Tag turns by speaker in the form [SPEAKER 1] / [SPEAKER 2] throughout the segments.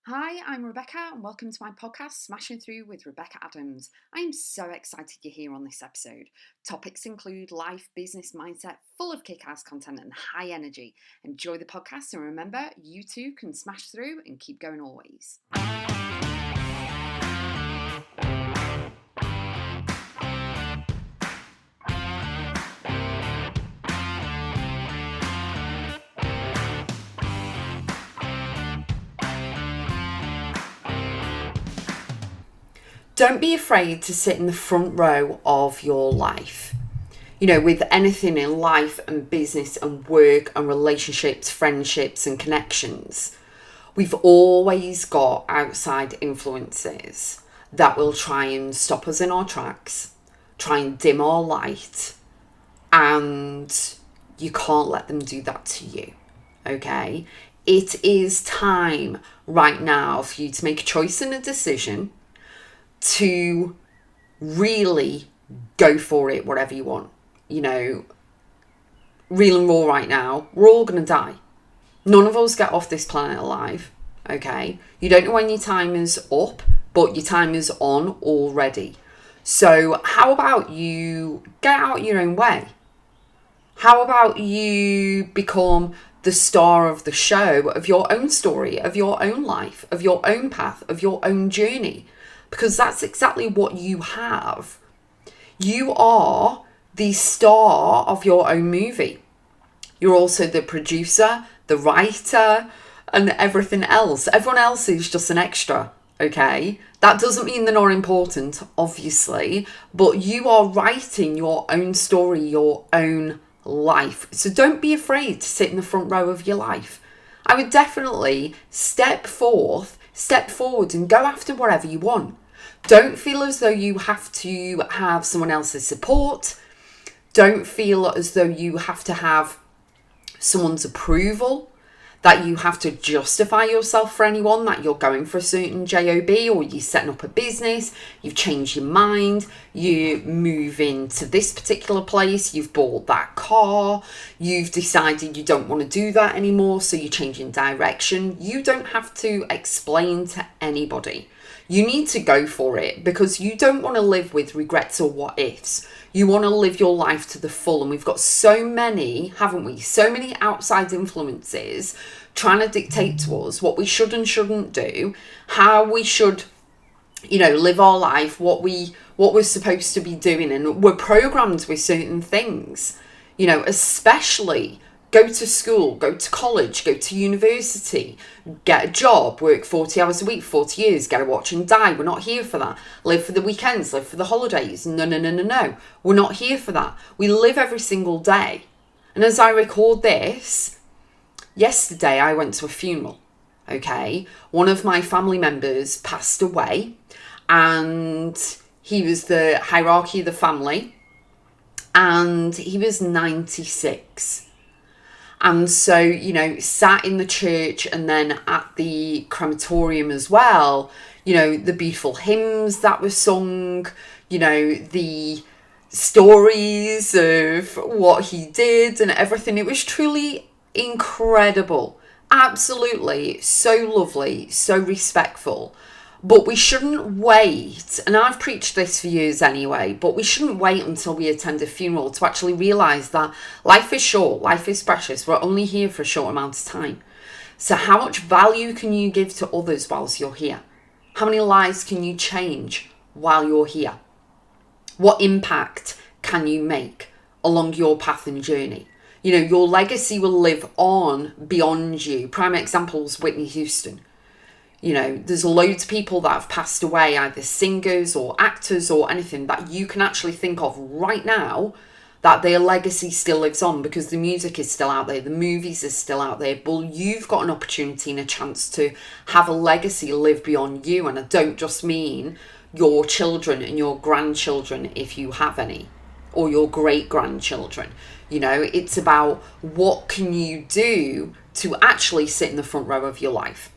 [SPEAKER 1] Hi, I'm Rebecca, and welcome to my podcast, Smashing Through with Rebecca.x. I am so excited you're here on this episode. Topics include life, business, mindset, full of kick-ass content and high energy. Enjoy the podcast, and remember, you too can smash through and keep going always. Don't be afraid to sit in the front row of your life. You know, with anything in life and business and work and relationships, friendships and connections, we've always got outside influences that will try and stop us in our tracks, try and dim our light, and you can't let them do that to you, okay? It is time right now for you to make a choice and a decision to really go for it, whatever you want. You know, real and raw right now, we're all going to die. None of us get off this planet alive, okay? You don't know when your time is up, but your time is on already. So how about you get out your own way? How about you become the star of the show, of your own story, of your own life, of your own path, of your own journey? Because that's exactly what you have. You are the star of your own movie. You're also the producer, the writer, and everything else. Everyone else is just an extra, okay? That doesn't mean they're not important, obviously, but you are writing your own story, your own life. So don't be afraid to sit in the front row of your life. I would definitely step forward and go after whatever you want. Don't feel as though you have to have someone else's support. Don't feel as though you have to have someone's approval, that you have to justify yourself for anyone, that you're going for a certain job, or you're setting up a business, you've changed your mind, you move into this particular place, you've bought that car, you've decided you don't want to do that anymore, so you're changing direction. You don't have to explain to anybody. You need to go for it because you don't want to live with regrets or what ifs. You want to live your life to the full. And we've got so many, haven't we? So many outside influences trying to dictate to us what we should and shouldn't do, how we should, live our life, what we're supposed to be doing. And we're programmed with certain things, especially go to school, go to college, go to university, get a job, work 40 hours a week, 40 years, get a watch and die. We're not here for that. Live for the weekends, live for the holidays. No. We're not here for that. We live every single day. And as I record this, yesterday I went to a funeral, okay? One of my family members passed away and he was the hierarchy of the family and he was 96. And so, sat in the church and then at the crematorium as well, the beautiful hymns that were sung, the stories of what he did and everything. It was truly incredible. Absolutely. So lovely, so respectful. But we shouldn't wait, and I've preached this for years anyway, but we shouldn't wait until we attend a funeral to actually realise that life is short, life is precious, we're only here for a short amount of time. So how much value can you give to others whilst you're here? How many lives can you change while you're here? What impact can you make along your path and journey? Your legacy will live on beyond you. Prime examples, Whitney Houston. There's loads of people that have passed away, either singers or actors or anything that you can actually think of right now that their legacy still lives on because the music is still out there, the movies are still out there. But you've got an opportunity and a chance to have a legacy live beyond you. And I don't just mean your children and your grandchildren, if you have any, or your great-grandchildren. It's about what can you do to actually sit in the front row of your life.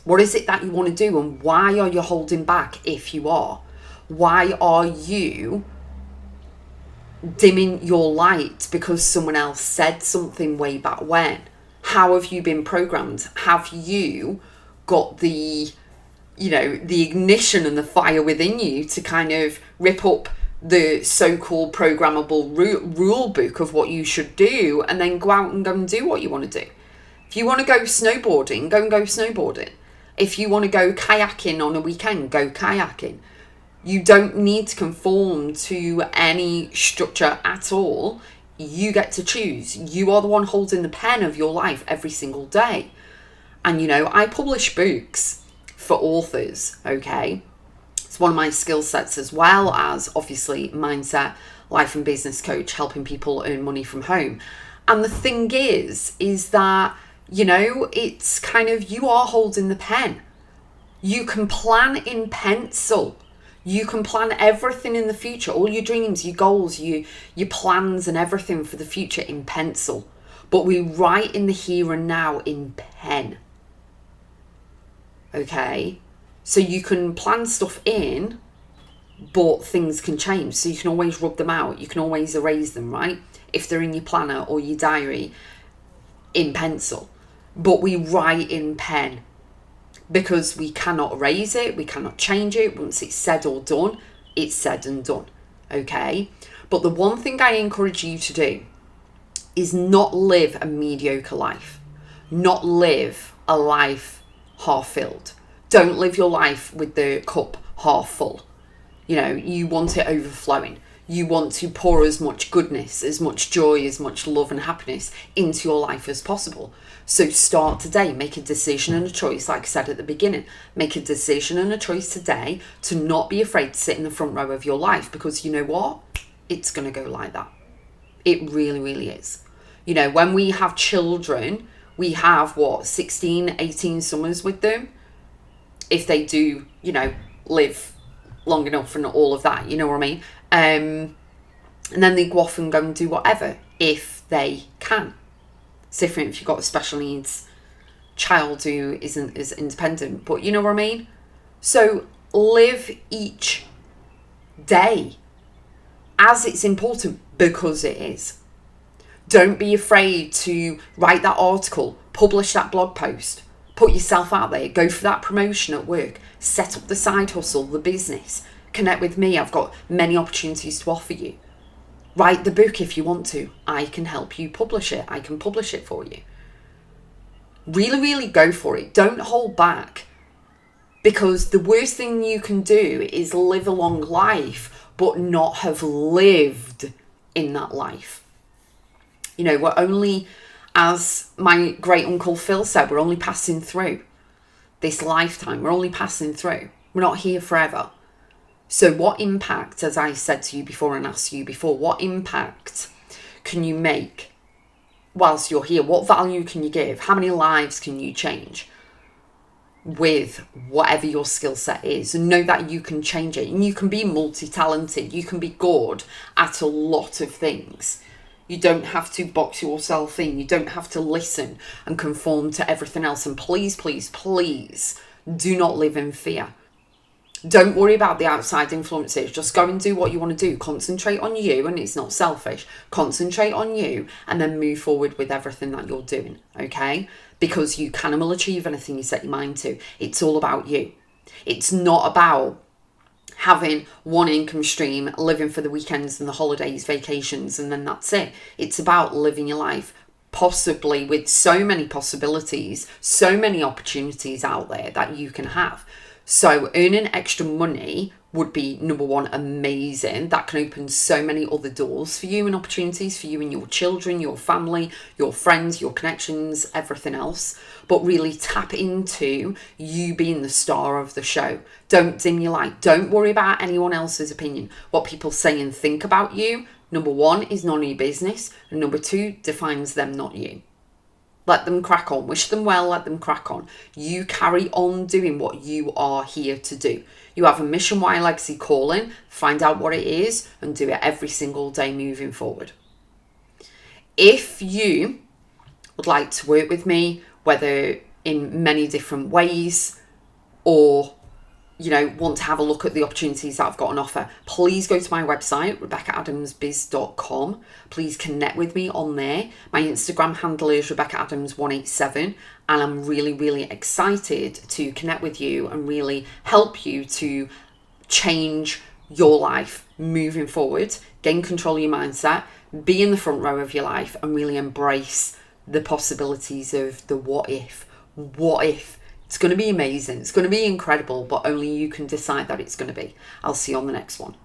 [SPEAKER 1] What is it that you want to do and why are you holding back if you are? Why are you dimming your light because someone else said something way back when? How have you been programmed? Have you got the, the ignition and the fire within you to kind of rip up the so-called programmable rule book of what you should do, and then go out and go and do what you want to do. If you want to go snowboarding, go and go snowboarding. If you want to go kayaking on a weekend, go kayaking. You don't need to conform to any structure at all. You get to choose. You are the one holding the pen of your life every single day. And, I publish books for authors, okay? It's one of my skill sets, as well as, obviously, mindset, life and business coach, helping people earn money from home. And the thing is that, it's kind of, you are holding the pen. You can plan in pencil. You can plan everything in the future, all your dreams, your goals, your plans and everything for the future in pencil. But we write in the here and now in pen. Okay? So you can plan stuff in, but things can change. So you can always rub them out. You can always erase them, right? If they're in your planner or your diary in pencil. But we write in pen. Because we cannot erase it, we cannot change it. Once it's said or done, it's said and done, okay? But the one thing I encourage you to do is not live a mediocre life. Not live a life half filled. Don't live your life with the cup half full. You want it overflowing. You want to pour as much goodness, as much joy, as much love and happiness into your life as possible. So start today. Make a decision and a choice, like I said at the beginning. Make a decision and a choice today to not be afraid to sit in the front row of your life, because you know what? It's going to go like that. It really, really is. When we have children, we have 16, 18 summers with them. If they do, live long enough and all of that, you know what I mean? And then they go off and go and do whatever, if they can. It's different if you've got a special needs child who isn't as independent, but you know what I mean? So live each day as it's important, because it is. Don't be afraid to write that article, publish that blog post, put yourself out there, go for that promotion at work, set up the side hustle, the business. Connect with me. I've got many opportunities to offer you. Write the book if you want to. I can help you publish it. I can publish it for you. Really, really go for it. Don't hold back. Because the worst thing you can do is live a long life but not have lived in that life. We're only, as my great uncle Phil said, we're only passing through this lifetime. We're only passing through. We're not here forever. So what impact, as I said to you before and asked you before, what impact can you make whilst you're here? What value can you give? How many lives can you change with whatever your skill set is? And know that you can change it. And you can be multi-talented. You can be good at a lot of things. You don't have to box yourself in. You don't have to listen and conform to everything else. And please, please, please do not live in fear. Don't worry about the outside influences. Just go and do what you want to do. Concentrate on you, and it's not selfish. Concentrate on you and then move forward with everything that you're doing, okay? Because you can and will achieve anything you set your mind to. It's all about you. It's not about having one income stream, living for the weekends and the holidays, vacations, and then that's it. It's about living your life, possibly with so many possibilities, so many opportunities out there that you can have. So earning extra money would be, number one, amazing. That can open so many other doors for you and opportunities for you and your children, your family, your friends, your connections, everything else. But really tap into you being the star of the show. Don't dim your light. Don't worry about anyone else's opinion. What people say and think about you, number one, is none of your business. And number two, defines them, not you. Let them crack on. Wish them well, let them crack on. You carry on doing what you are here to do. You have a mission, why, legacy calling. Find out what it is and do it every single day moving forward. If you would like to work with me, whether in many different ways or want to have a look at the opportunities that I've got on offer, please go to my website, Rebecca.x.biz.com. Please connect with me on there. My Instagram handle is Rebecca.x187, and I'm really, really excited to connect with you and really help you to change your life moving forward, gain control of your mindset, be in the front row of your life, and really embrace the possibilities of the what if. What if? It's going to be amazing. It's going to be incredible, but only you can decide that it's going to be. I'll see you on the next one.